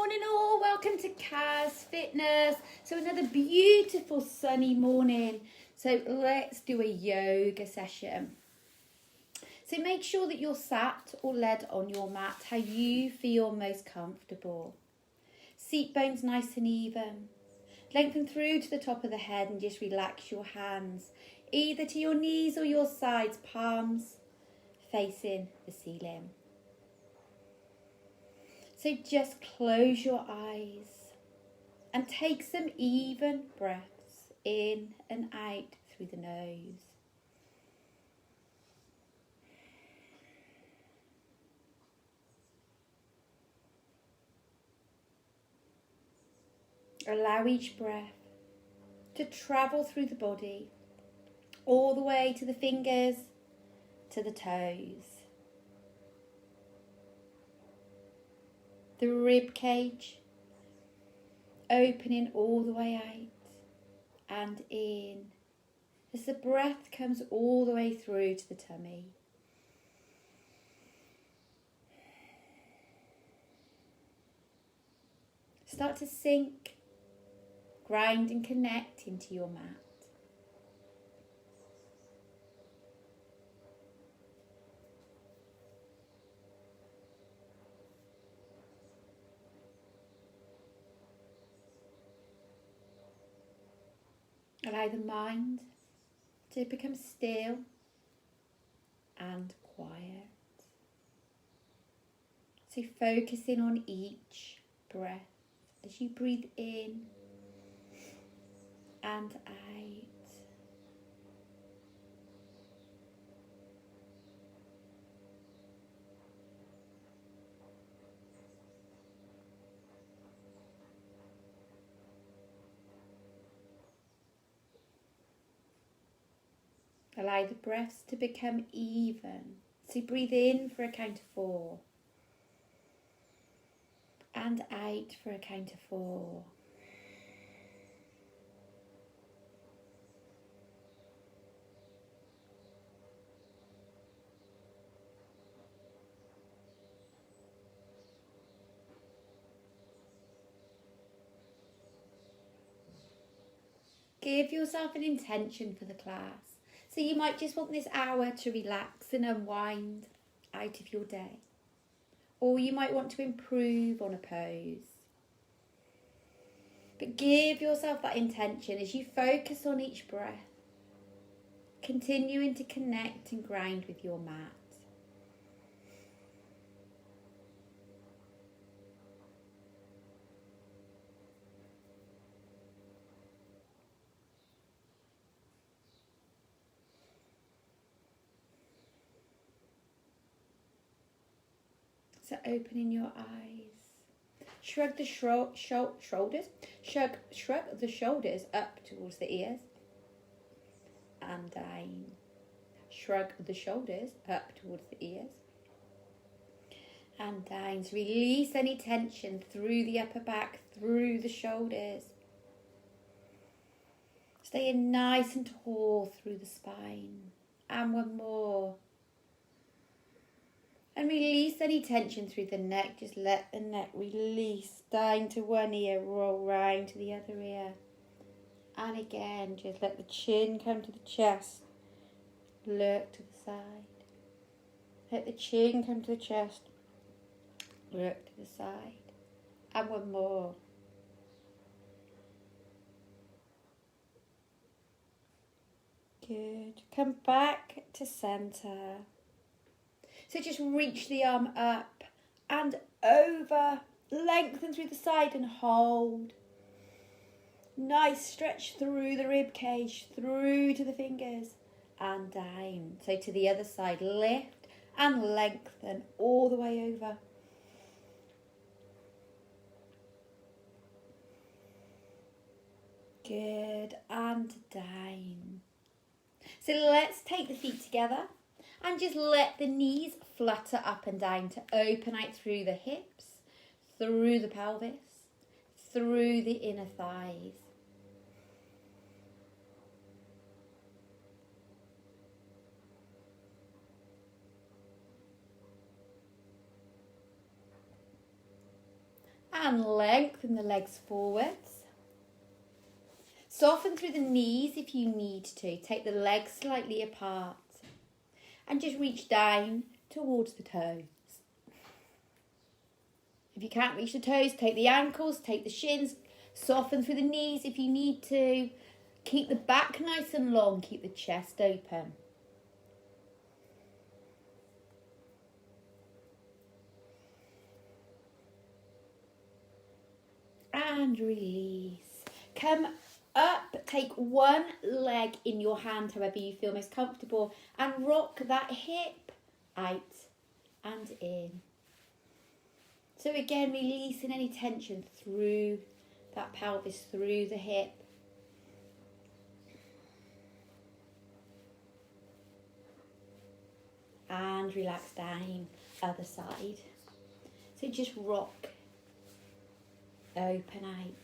morning all, welcome to Kaz Fitness. So another beautiful sunny morning. So let's do a yoga session. So make sure that you're sat or led on your mat, how you feel most comfortable. Seat bones nice and even. Lengthen through to the top of the head and just relax your hands, either to your knees or your sides, palms facing the ceiling. So just close your eyes and take some even breaths in and out through the nose. Allow each breath to travel through the body, all the way to the fingers, to the toes. The rib cage opening all the way out and in as the breath comes all the way through to the tummy. Start to sink, grind and connect into your mat. Allow the mind to become still and quiet. So focusing on each breath as you breathe in and out. Allow the breaths to become even. So breathe in for a count of 4. And out for a count of 4. Give yourself an intention for the class. So you might just want this hour to relax and unwind out of your day. Or you might want to improve on a pose. But give yourself that intention as you focus on each breath, continuing to connect and grind with your mat. So opening your eyes. Shrug the shoulders. Shrug the shoulders up towards the ears. And down. Shrug the shoulders up towards the ears. And down. So release any tension through the upper back, through the shoulders. Staying nice and tall through the spine. And one more. And release any tension through the neck. Just let the neck release down to one ear, roll round to the other ear. And again, just let the chin come to the chest. Look to the side. Let the chin come to the chest. Look to the side. And one more. Good. Come back to centre. So just reach the arm up and over, lengthen through the side and hold. Nice stretch through the rib cage, through to the fingers and down. So to the other side, lift and lengthen all the way over. Good, and down. So let's take the feet together. And just let the knees flutter up and down to open out through the hips, through the pelvis, through the inner thighs. And lengthen the legs forwards. Soften through the knees if you need to. Take the legs slightly apart. And just reach down towards the toes. If you can't reach the toes, take the ankles, take the shins. Soften through the knees if you need to. Keep the back nice and long. Keep the chest open. And release. Come up, take one leg in your hand, however you feel most comfortable, and rock that hip out and in. So again, releasing any tension through that pelvis, through the hip. And relax down, other side. So just rock, open out.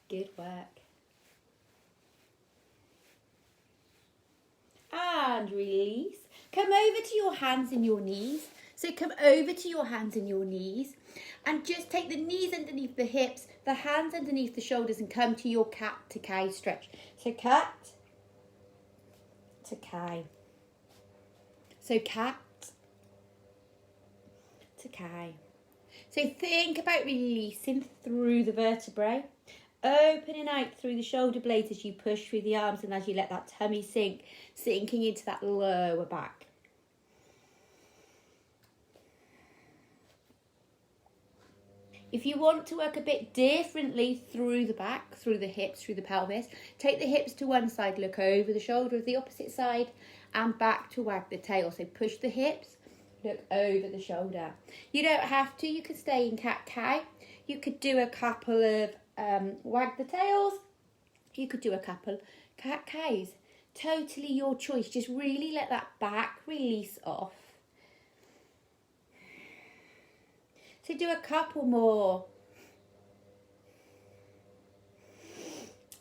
Good work. And release. Come over to your hands and your knees. So come over to your hands and your knees. And just take the knees underneath the hips, the hands underneath the shoulders, and come to your cat to cow stretch. So cat to cow. So cat to cow. So think about releasing through the vertebrae. Opening out through the shoulder blades as you push through the arms and as you let that tummy sink, sinking into that lower back. If you want to work a bit differently through the back, through the hips, through the pelvis, take the hips to one side, look over the shoulder of the opposite side and back to wag the tail. So push the hips, look over the shoulder. You don't have to, you could stay in cat-cow. You could do a couple of wag the tails. You could do a couple cat-cows. Totally your choice. Just really let that back release off. So do a couple more.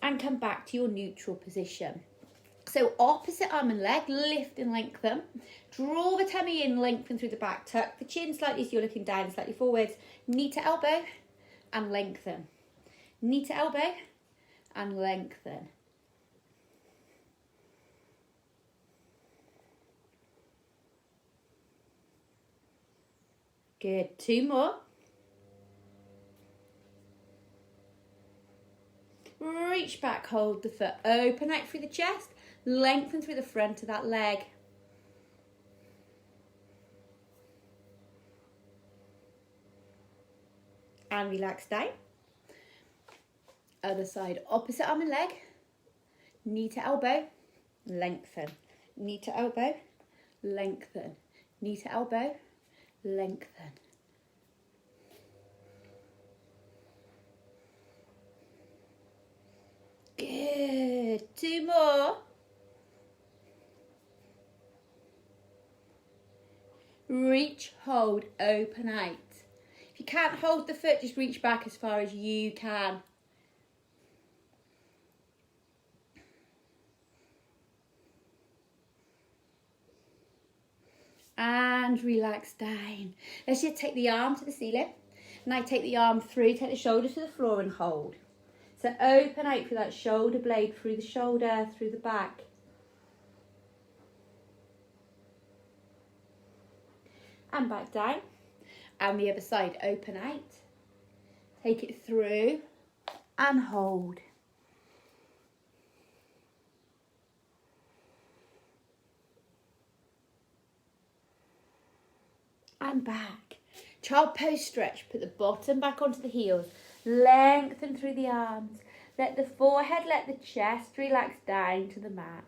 And come back to your neutral position. So opposite arm and leg, lift and lengthen. Draw the tummy in, lengthen through the back. Tuck the chin slightly so you're looking down, slightly forwards. Knee to elbow and lengthen. Knee to elbow and lengthen. Good. Two more. Reach back, hold the foot. Open out through the chest. Lengthen through the front of that leg. And relax down. Other side, opposite arm and leg. Knee to elbow, lengthen. Knee to elbow, lengthen. Knee to elbow, lengthen. Good. Two more. Reach, hold, open out. If you can't hold the foot, just reach back as far as you can. And relax down. Let's just take the arm to the ceiling. Now take the arm through, take the shoulder to the floor and hold. So open out through that shoulder blade, through the shoulder, through the back. And back down. And the other side, open out. Take it through and hold. And back. Child pose stretch. Put the bottom back onto the heels. Lengthen through the arms. Let the forehead, let the chest relax down to the mat.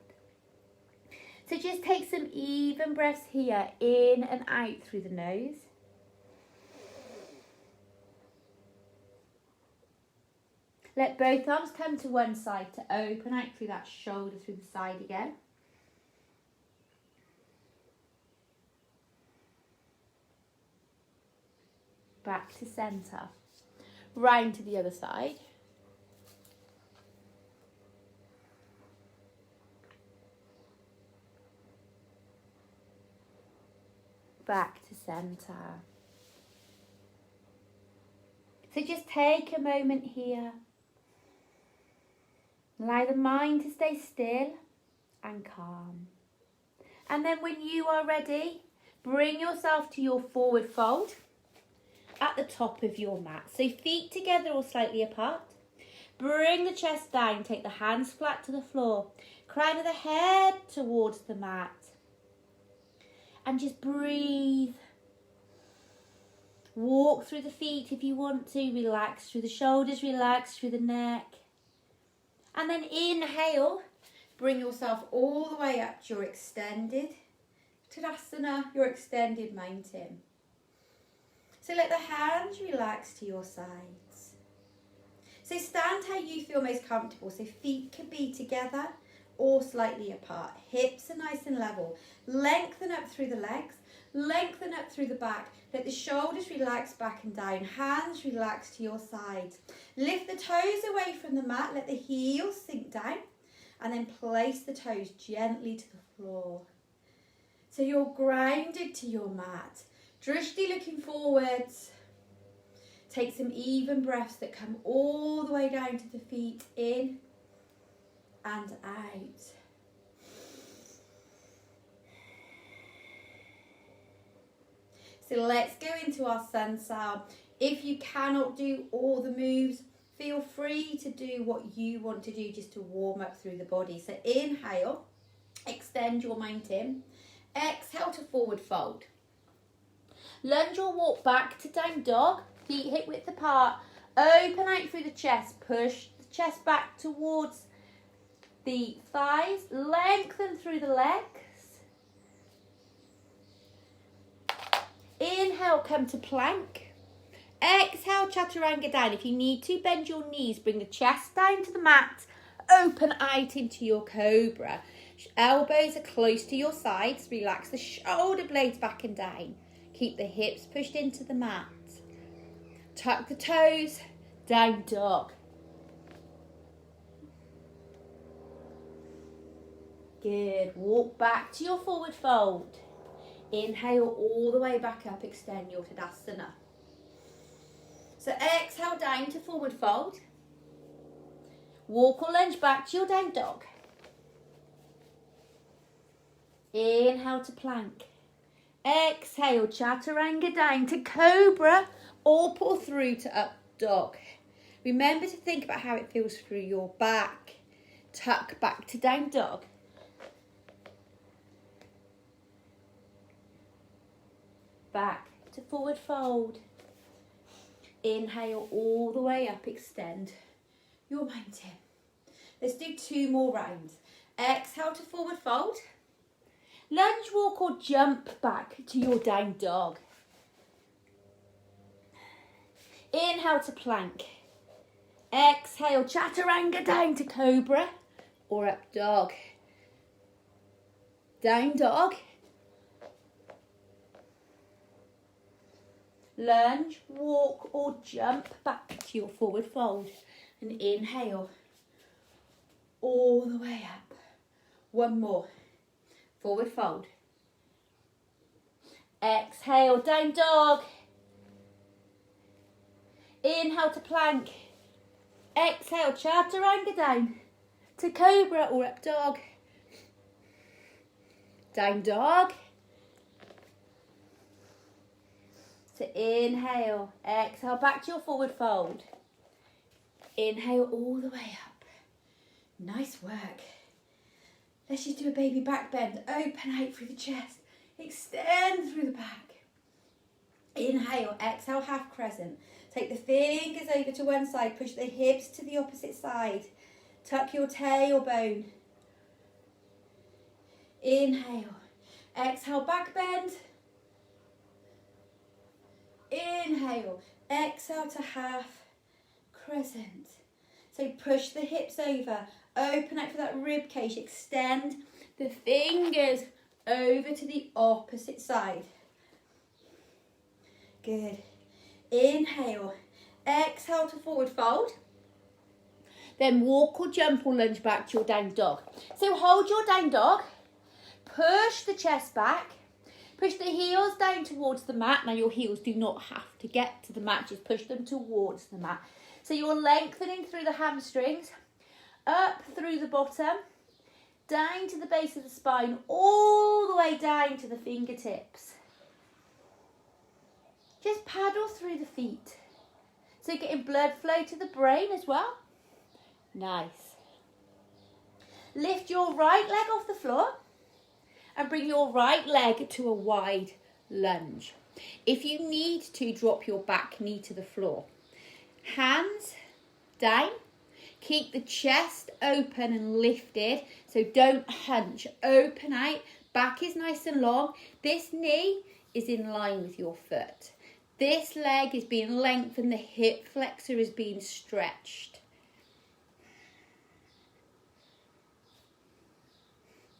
So just take some even breaths here, in and out through the nose. Let both arms come to one side to open out through that shoulder, through the side again. Back to centre. Round to the other side. Back to centre. So just take a moment here. Allow the mind to stay still and calm. And then when you are ready, bring yourself to your forward fold at the top of your mat. So feet together or slightly apart. Bring the chest down, take the hands flat to the floor. Crown of the head towards the mat. And just breathe. Walk through the feet if you want to. Relax through the shoulders, relax through the neck. And then inhale. Bring yourself all the way up to your extended Tadasana, your extended mountain. So let the hands relax to your sides. So stand how you feel most comfortable. So feet can be together or slightly apart. Hips are nice and level. Lengthen up through the legs. Lengthen up through the back. Let the shoulders relax back and down. Hands relax to your sides. Lift the toes away from the mat. Let the heels sink down. And then place the toes gently to the floor. So you're grounded to your mat. Drishti looking forwards. Take some even breaths that come all the way down to the feet. In and out. So let's go into our sun sal. If you cannot do all the moves, feel free to do what you want to do just to warm up through the body. So inhale, extend your mountain. Exhale to forward fold. Lunge or walk back to down dog. Feet hip width apart. Open out through the chest. Push the chest back towards the thighs. Lengthen through the legs. Inhale, come to plank. Exhale, chaturanga down. If you need to, bend your knees. Bring the chest down to the mat. Open out into your cobra. Elbows are close to your sides. Relax the shoulder blades back and down. Keep the hips pushed into the mat. Tuck the toes. Down dog. Good. Walk back to your forward fold. Inhale all the way back up. Extend your Tadasana. So exhale down to forward fold. Walk or lunge back to your down dog. Inhale to plank. Exhale, chaturanga down to cobra or pull through to up dog. Remember to think about how it feels through your back. Tuck back to down dog. Back to forward fold. Inhale all the way up, extend your mountain. Let's do 2 more rounds. Exhale to forward fold. Lunge, walk or jump back to your down dog. Inhale to plank. Exhale, chaturanga down to cobra or up dog. Down dog. Lunge, walk or jump back to your forward fold. And inhale all the way up. 1 more. Forward fold. Exhale, down dog. Inhale to plank. Exhale, chaturanga down to cobra or up dog. Down dog. So inhale, exhale, back to your forward fold. Inhale all the way up. Nice work. Let's just do a baby back bend. Open out through the chest. Extend through the back. Inhale, exhale, half crescent. Take the fingers over to one side. Push the hips to the opposite side. Tuck your tailbone. Inhale. Exhale, back bend. Inhale. Exhale to half crescent. So push the hips over. Open out for that rib cage. Extend the fingers over to the opposite side. Good. Inhale. Exhale to forward fold. Then walk or jump or lunge back to your down dog. So hold your down dog. Push the chest back. Push the heels down towards the mat. Now your heels do not have to get to the mat, just push them towards the mat. So you're lengthening through the hamstrings, up through the bottom, down to the base of the spine, all the way down to the fingertips. Just paddle through the feet. So getting blood flow to the brain as well. Nice. Lift your right leg off the floor and bring your right leg to a wide lunge. If you need to, drop your back knee to the floor. Hands down. Keep the chest open and lifted, so don't hunch. Open out, back is nice and long. This knee is in line with your foot. This leg is being lengthened, the hip flexor is being stretched.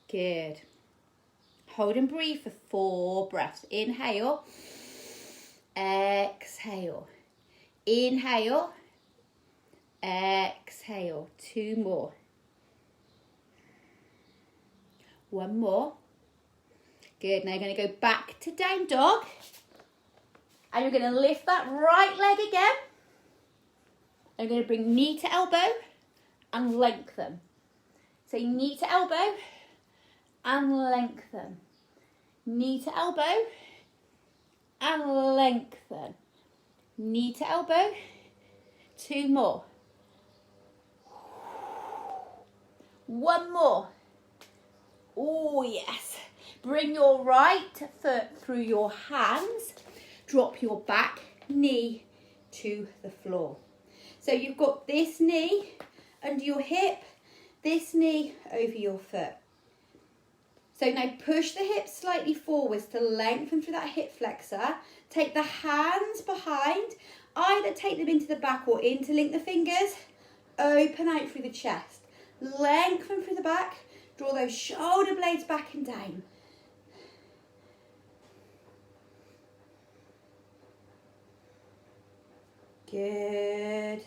Good. Hold and breathe for 4 breaths. Inhale, exhale. Inhale, exhale. 2 more. 1 more. Good. Now you're going to go back to down dog. And you're going to lift that right leg again. I'm going to bring knee to elbow and lengthen. So knee to elbow and lengthen. Knee to elbow and lengthen. Knee to elbow. 2 more. 1 more. Oh, yes. Bring your right foot through your hands. Drop your back knee to the floor. So you've got this knee under your hip, this knee over your foot. So now push the hips slightly forwards to lengthen through that hip flexor. Take the hands behind, either take them into the back or interlink the fingers. Open out through the chest. Lengthen through the back. Draw those shoulder blades back and down. Good.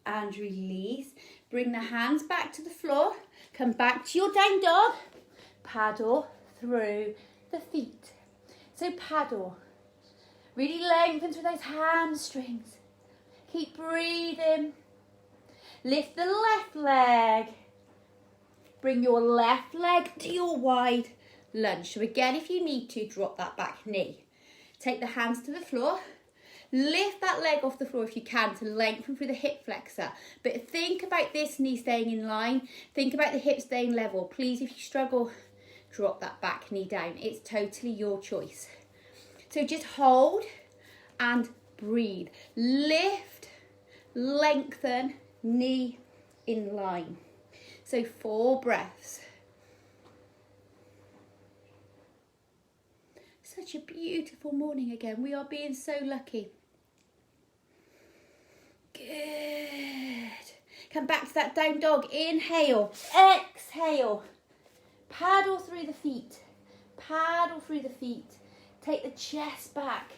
And release. Bring the hands back to the floor. Come back to your down dog. Paddle through the feet. So paddle. Really lengthen through those hamstrings. Keep breathing. Lift the left leg. Bring your left leg to your wide lunge. So again, if you need to, drop that back knee. Take the hands to the floor. Lift that leg off the floor if you can to lengthen through the hip flexor. But think about this knee staying in line. Think about the hip staying level. Please, if you struggle, drop that back knee down. It's totally your choice. So just hold and breathe. Lift, lengthen, knee in line. So 4 breaths. Such a beautiful morning again. We are being so lucky. Good. Come back to that down dog. Inhale, exhale. Paddle through the feet. Paddle through the feet. Take the chest back.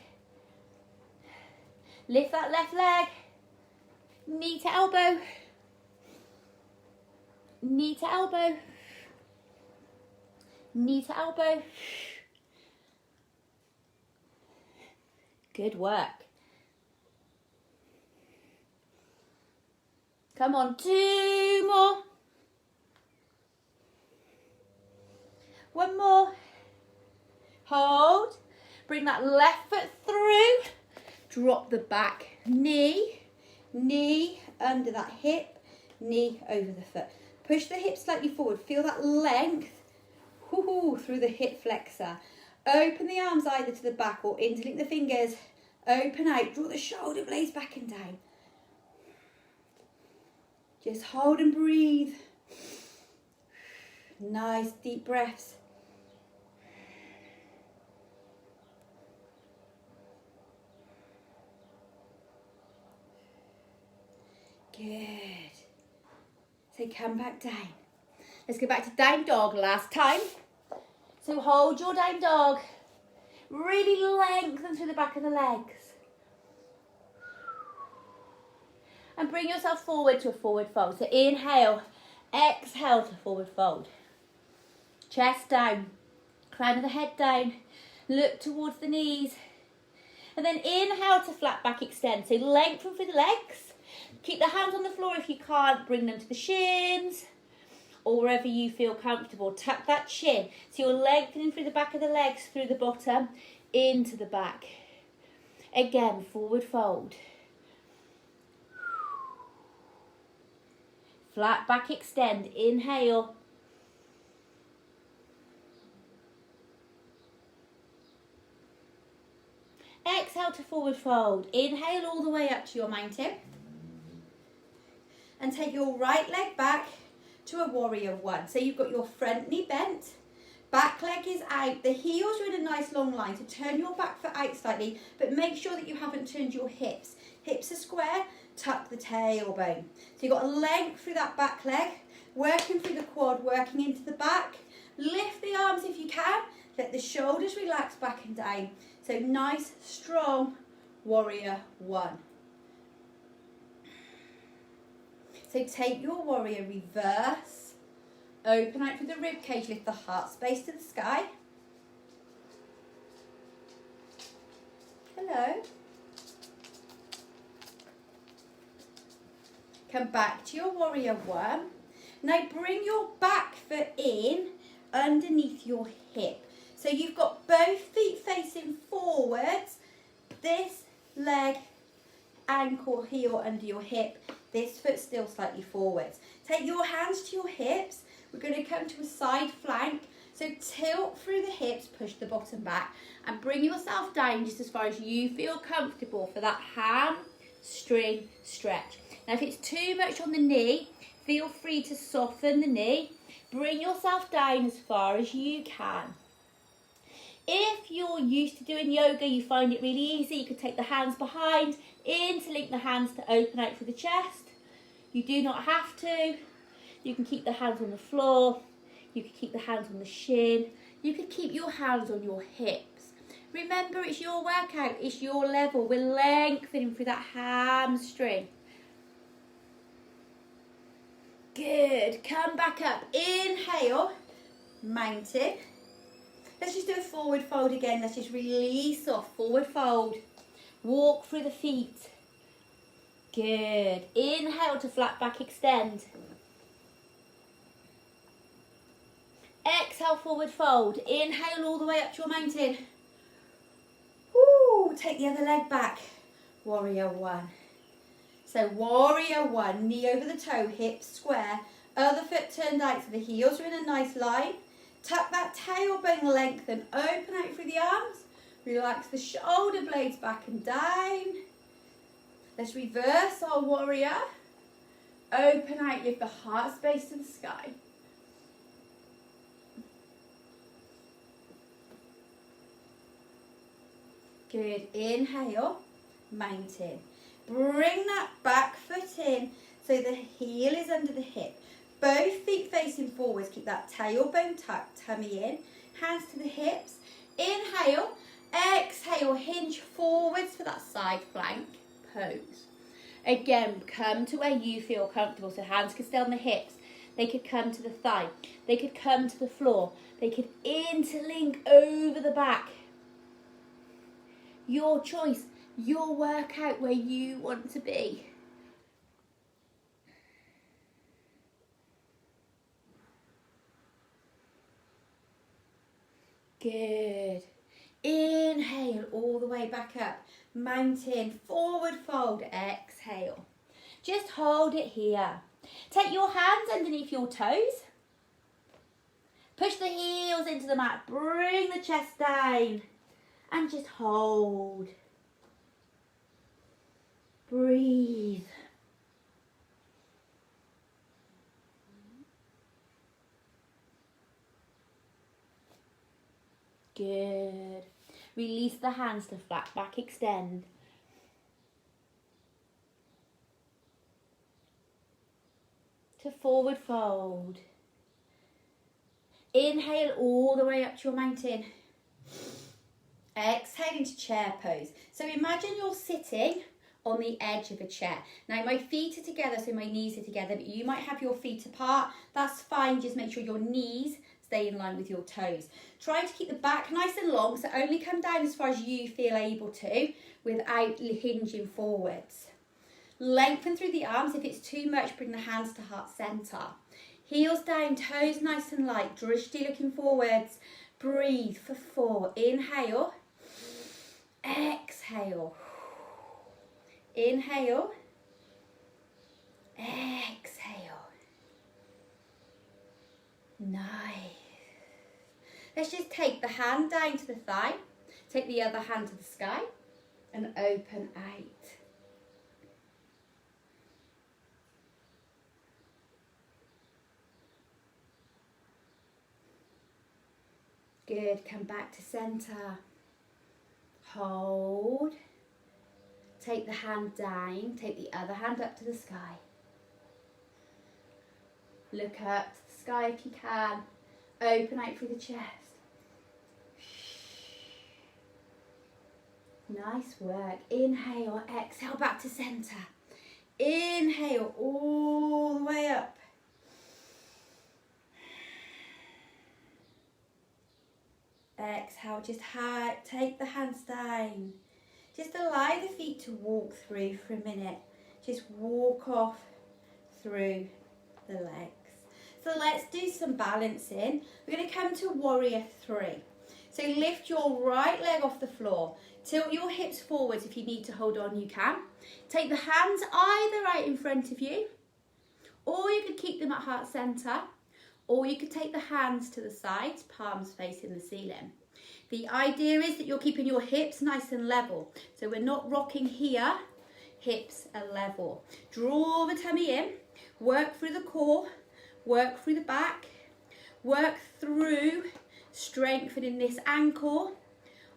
Lift that left leg. Knee to elbow. Knee to elbow. Knee to elbow. Good work. Come on, 2 more. 1 more. Hold. Bring that left foot through. Drop the back knee. Knee under that hip. Knee over the foot. Push the hips slightly forward. Feel that length through the hip flexor. Open the arms either to the back or interlink the fingers. Open out. Draw the shoulder blades back and down. Just hold and breathe. Nice deep breaths. Good. So come back down. Let's go back to down dog last time. So hold your down dog. Really lengthen through the back of the legs. And bring yourself forward to a forward fold. So inhale, exhale to forward fold. Chest down, crown of the head down, look towards the knees. And then inhale to flat back extend. So lengthen through the legs. Keep the hands on the floor if you can't. Bring them to the shins or wherever you feel comfortable. Tuck that chin. So you're lengthening through the back of the legs, through the bottom, into the back. Again, forward fold. Flat back extend. Inhale. Exhale to forward fold. Inhale all the way up to your mountain. And take your right leg back to a warrior one. So you've got your front knee bent, back leg is out, the heels are in a nice long line, so turn your back foot out slightly, but make sure that you haven't turned your hips. Hips are square, tuck the tailbone. So you've got a length through that back leg, working through the quad, working into the back. Lift the arms if you can, let the shoulders relax back and down. So nice, strong warrior one. So take your warrior, reverse, open out through the rib cage, lift the heart space to the sky. Hello. Come back to your warrior one. Now bring your back foot in underneath your hip. So you've got both feet facing forwards, this leg, ankle, heel under your hip, this foot still slightly forwards. Take your hands to your hips. We're going to come to a side flank. So tilt through the hips, push the bottom back and bring yourself down just as far as you feel comfortable for that hamstring stretch. Now if it's too much on the knee, feel free to soften the knee. Bring yourself down as far as you can. If you're used to doing yoga, you find it really easy, you could take the hands behind, interlink the hands to open out through the chest. You do not have to. You can keep the hands on the floor. You could keep the hands on the shin. You could keep your hands on your hips. Remember, it's your workout, it's your level. We're lengthening through that hamstring. Good. Come back up. Inhale, mountain. Let's just do a forward fold again. Let's just release off. Forward fold. Walk through the feet. Good. Inhale to flat back extend. Exhale, forward fold. Inhale all the way up to your mountain. Woo. Take the other leg back. Warrior one. So warrior one, knee over the toe, hips square. Other foot turned out so the heels are in a nice line. Tuck that tailbone, lengthen, open out through the arms. Relax the shoulder blades back and down. Let's reverse our warrior. Open out, lift the heart space to the sky. Good. Inhale, mountain. Bring that back foot in so the heel is under the hip. Both feet facing forwards. Keep that tailbone tucked, tummy in. Hands to the hips. Inhale, exhale, hinge forwards for that side plank pose. Again, come to where you feel comfortable. So hands can stay on the hips. They could come to the thigh. They could come to the floor. They could interlink over the back. Your choice, your workout where you want to be. Good. Inhale all the way back up. Mountain, forward fold, exhale. Just hold it here. Take your hands underneath your toes. Push the heels into the mat. Bring the chest down. And just hold. Breathe. Good. Release the hands to flat back extend. To forward fold. Inhale all the way up to your mountain. Exhale into chair pose. So imagine you're sitting on the edge of a chair. Now my feet are together, so my knees are together, but you might have your feet apart. That's fine, just make sure your knees stay in line with your toes. Try to keep the back nice and long, so only come down as far as you feel able to without hinging forwards. Lengthen through the arms. If it's too much, bring the hands to heart center. Heels down, toes nice and light, drishti looking forwards. Breathe for 4. Inhale. Exhale. Inhale. Exhale. Nice. Let's just take the hand down to the thigh, take the other hand to the sky, and open out. Good, come back to center. Hold. Take the hand down, take the other hand up to the sky. Look up to the sky if you can. Open out through the chest. Nice work. Inhale, exhale back to center. Inhale all the way up. Exhale, just take the hands down. Just allow the feet to walk through for a minute. Just walk off through the legs. So let's do some balancing. We're going to come to warrior 3. So lift your right leg off the floor. Tilt your hips forwards. If you need to hold on, you can. Take the hands either out in front of you, or you could keep them at heart center, or you could take the hands to the sides, palms facing the ceiling. The idea is that you're keeping your hips nice and level. So we're not rocking here, hips are level. Draw the tummy in, work through the core, work through the back, work through strengthening this ankle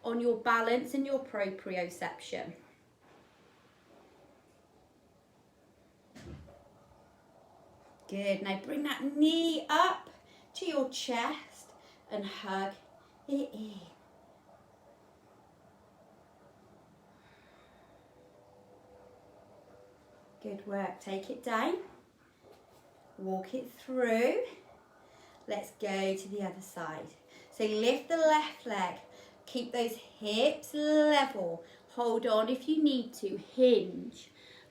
on your balance and your proprioception. Good, now bring that knee up to your chest and hug it in. Good work, take it down, walk it through. Let's go to the other side. So lift the left leg, keep those hips level. Hold on if you need to, hinge.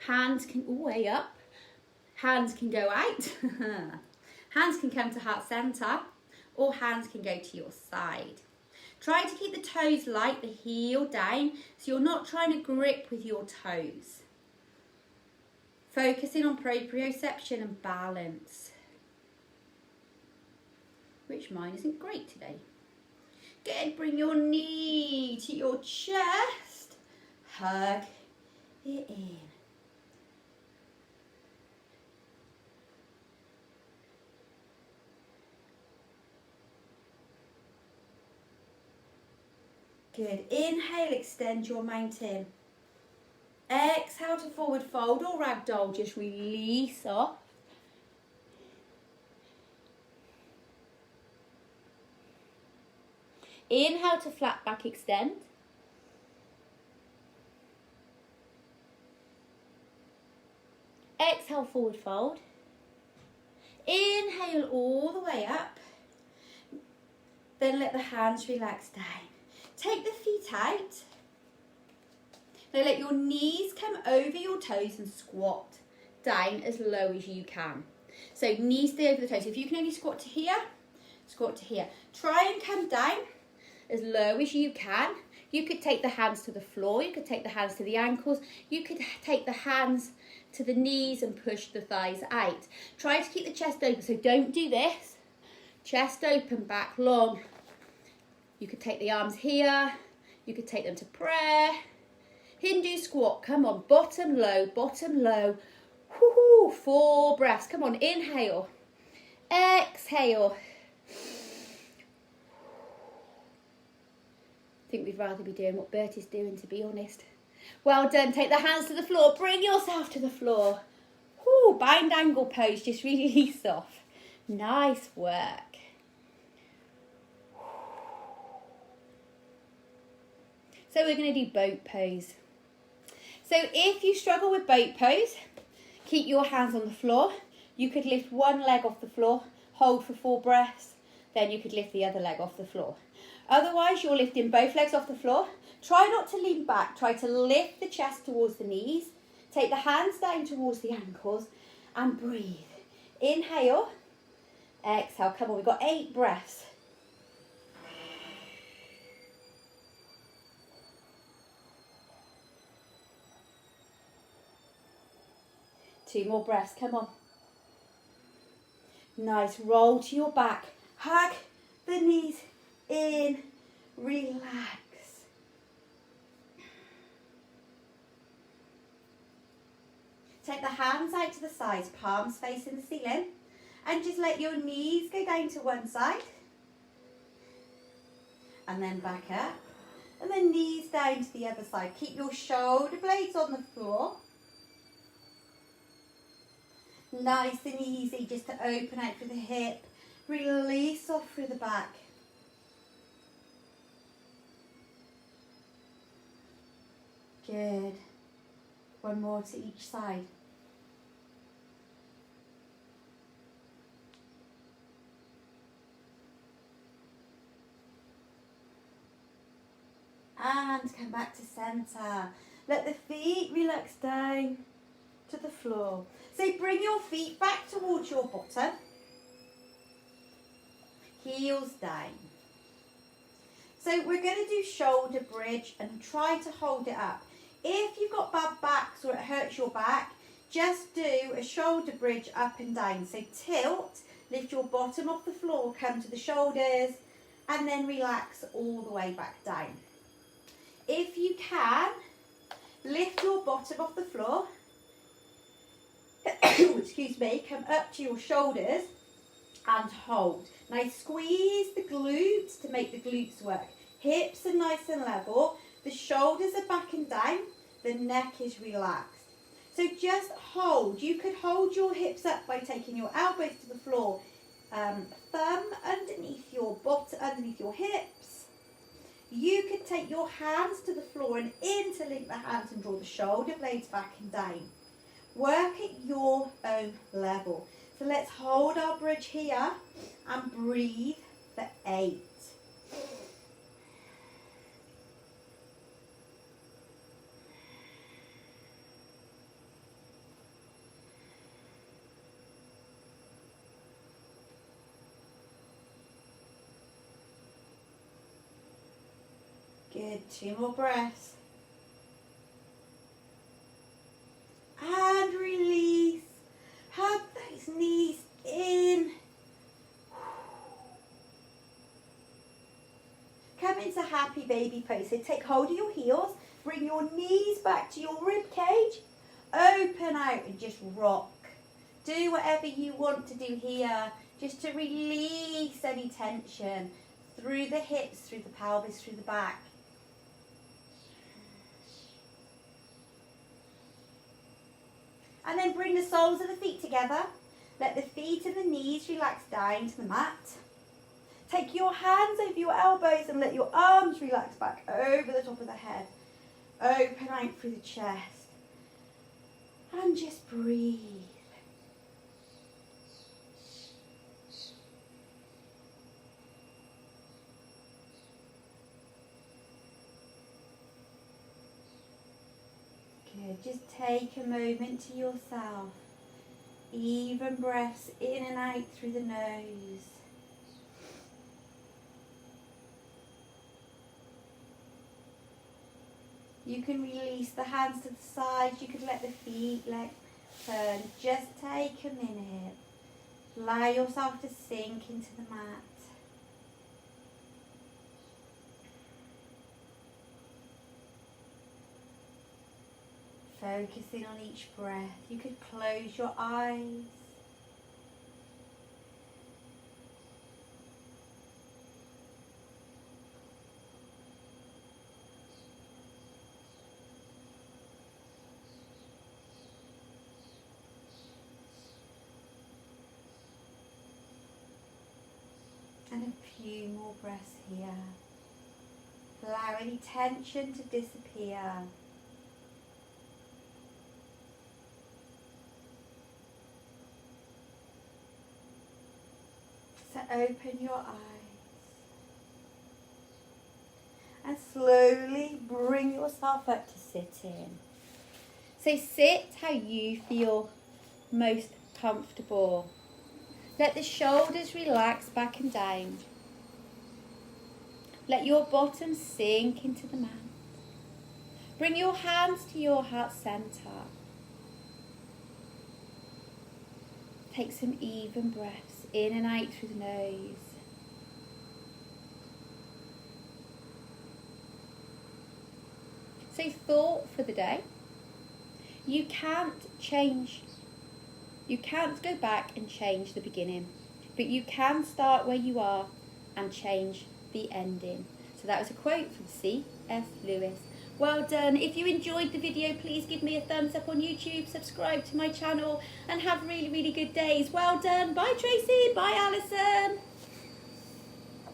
Hands can, way up. Hands can go out. Hands can come to heart center, or hands can go to your side. Try to keep the toes light, the heel down, so you're not trying to grip with your toes. Focusing on proprioception and balance, which mine isn't great today. Good, bring your knee to your chest, hug it in. Good, inhale, extend your mountain. Exhale to forward fold or ragdoll, just release off. Inhale to flat back extend. Exhale, forward fold. Inhale all the way up. Then let the hands relax down. Take the feet out. Now let your knees come over your toes and squat down as low as you can. So knees stay over the toes. If you can only squat to here, squat to here. Try and come down as low as you can. You could take the hands to the floor. You could take the hands to the ankles. You could take the hands to the knees and push the thighs out. Try to keep the chest open. So don't do this. Chest open, back long. You could take the arms here. You could take them to prayer. Hindu squat. Come on. Bottom low, bottom low. Woo-hoo. 4 breaths. Come on. Inhale. Exhale. I think we'd rather be doing what Bertie's doing, to be honest. Well done. Take the hands to the floor. Bring yourself to the floor. Woo. Bind angle pose. Just release off. Nice work. So we're going to do boat pose. So if you struggle with boat pose, keep your hands on the floor. You could lift one leg off the floor, hold for 4 breaths, then you could lift the other leg off the floor. Otherwise, you're lifting both legs off the floor. Try not to lean back. Try to lift the chest towards the knees. Take the hands down towards the ankles and breathe. Inhale, exhale. Come on, we've got 8 breaths. Two more breaths, come on. Nice, roll to your back. Hug the knees in, relax. Take the hands out to the sides, palms facing the ceiling, and just let your knees go down to one side, and then back up, and then knees down to the other side. Keep your shoulder blades on the floor. Nice and easy, just to open out through the hip, release off through the back. Good. One more to each side. And come back to centre. Let the feet relax down to the floor. So bring your feet back towards your bottom. Heels down. So we're going to do shoulder bridge and try to hold it up. If you've got bad backs or it hurts your back, just do a shoulder bridge up and down. So tilt, lift your bottom off the floor, come to the shoulders, and then relax all the way back down. If you can, lift your bottom off the floor, excuse me, come up to your shoulders and hold. Now squeeze the glutes to make the glutes work. Hips are nice and level, the shoulders are back and down, the neck is relaxed. So just hold. You could hold your hips up by taking your elbows to the floor, thumb underneath your bottom, underneath your hips. You could take your hands to the floor and interlink the hands and draw the shoulder blades back and down. Work at your own level. So let's hold our bridge here and breathe for 8. Good, 2 more breaths. And release. Hug those knees in. Come into happy baby pose. So take hold of your heels. Bring your knees back to your rib cage. Open out and just rock. Do whatever you want to do here, just to release any tension through the hips, through the pelvis, through the back. And then bring the soles of the feet together. Let the feet and the knees relax down to the mat. Take your hands over your elbows and let your arms relax back over the top of the head. Open out through the chest. And just breathe. Good. Just take a moment to yourself. Even breaths in and out through the nose. You can release the hands to the sides. You could let the feet turn. Just take a minute. Allow yourself to sink into the mat. Focusing on each breath. You could close your eyes. And a few more breaths here. Allow any tension to disappear. to open your eyes. And slowly bring yourself up to sitting. So sit how you feel most comfortable. Let the shoulders relax back and down. Let your bottom sink into the mat. Bring your hands to your heart center. Take some even breaths in and out through the nose. So thought for the day. You can't go back and change the beginning, but you can start where you are and change the ending. So that was a quote from C.S. Lewis. Well done. If you enjoyed the video, please give me a thumbs up on YouTube, subscribe to my channel, and have really, really good days. Well done. Bye, Tracy. Bye, Alison.